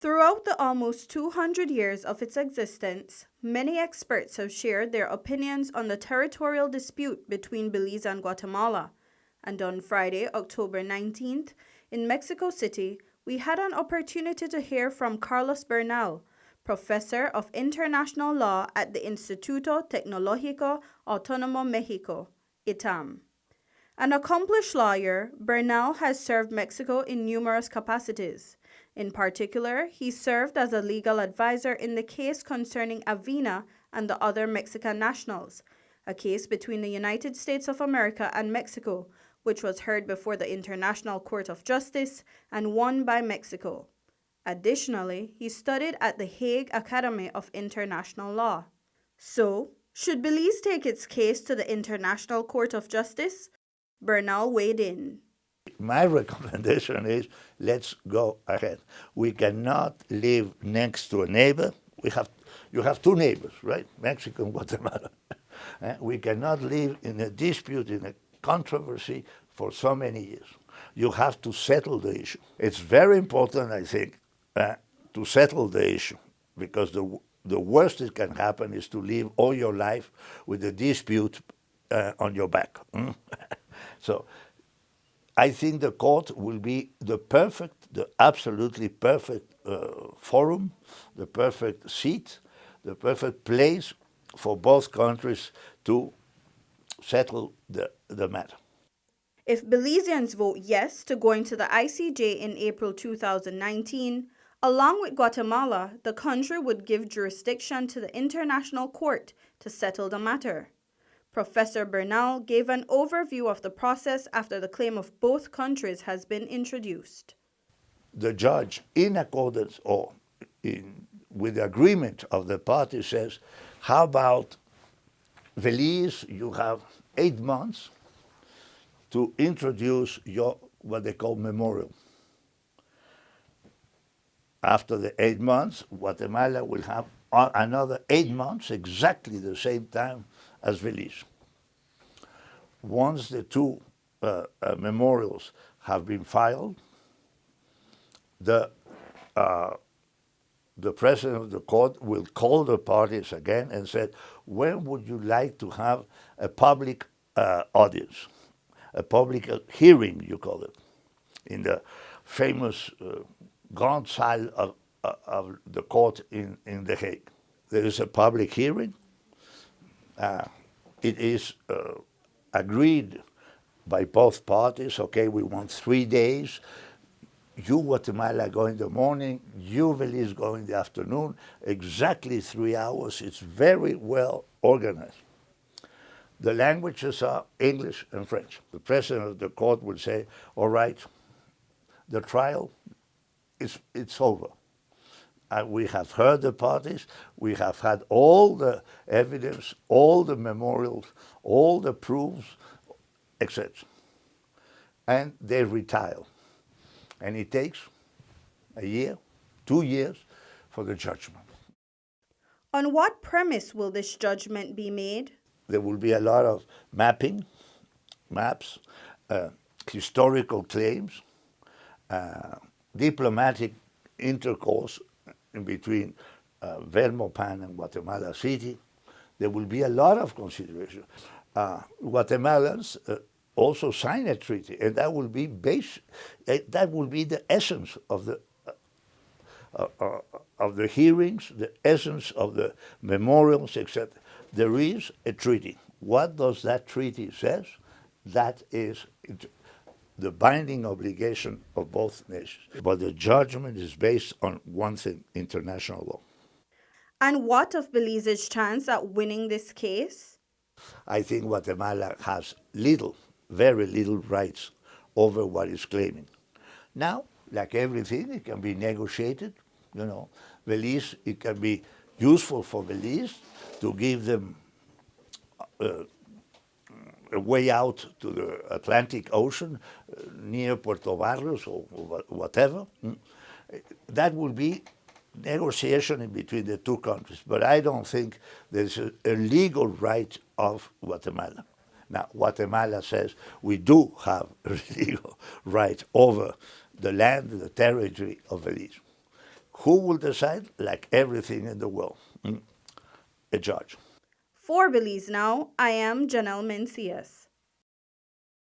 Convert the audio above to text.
Throughout the almost 200 years of its existence, many experts have shared their opinions on the territorial dispute between Belize and Guatemala. And on Friday, October 19th, in Mexico City, we had an opportunity to hear from Carlos Bernal, professor of international law at the Instituto Tecnológico Autónomo México, ITAM. An accomplished lawyer, Bernal has served Mexico in numerous capacities. In particular, he served as a legal advisor in the case concerning Avina and the other Mexican nationals, a case between the United States of America and Mexico, which was heard before the International Court of Justice and won by Mexico. Additionally, he studied at the Hague Academy of International Law. So, should Belize take its case to the International Court of Justice? Bernal weighed in. My recommendation is let's go ahead. We cannot live next to a neighbor. You have two neighbors, right? Mexico and Guatemala. We cannot live in a dispute, in a controversy for so many years. You have to settle the issue. It's very important, I think, to settle the issue, because the worst that can happen is to live all your life with a dispute on your back. So I think the court will be the absolutely perfect forum, the perfect seat, the perfect place for both countries to settle the matter. If Belizeans vote yes to going to the ICJ in April 2019, along with Guatemala, the country would give jurisdiction to the International Court to settle the matter. Professor Bernal gave an overview of the process after the claim of both countries has been introduced. The judge, in accordance or with the agreement of the parties, says, how about Belize, you have 8 months to introduce your, what they call, memorial. After the 8 months, Guatemala will have another 8 months, exactly the same time as Belize. Once the two memorials have been filed, the president of the court will call the parties again and said, when would you like to have a public audience, a public hearing, you call it, in the famous Grand Salle of the court in The Hague. There is a public hearing. It is agreed by both parties, okay, we want 3 days. You, Guatemala, go in the morning, you, Belize, go in the afternoon, exactly 3 hours. It's very well organized. The languages are English and French. The president of the court will say, all right, the trial, it's over. We have heard the parties, we have had all the evidence, all the memorials, all the proofs, etc. And they retire. And it takes a year, 2 years for the judgment. On what premise will this judgment be made? There will be a lot of maps, historical claims, diplomatic intercourse in between Belmopan and Guatemala City. There will be a lot of consideration. Guatemalans also sign a treaty, and that will be that will be the essence of the hearings, the essence of the memorials, etc. There is a treaty. What does that treaty says? That is the binding obligation of both nations. But the judgment is based on one thing, international law. And what of Belize's chance at winning this case? I think Guatemala has very little rights over what it's claiming. Now, like everything, it can be negotiated. Belize, it can be useful for Belize to give them a way out to the Atlantic Ocean near Puerto Barrios or whatever. That will be negotiation in between the two countries, but I don't think there's a legal right of Guatemala. Now, Guatemala says we do have a legal right over the land, the territory of Belize. Who will decide? Like everything in the world, a judge. For Belize Now, I am Janelle Mencias.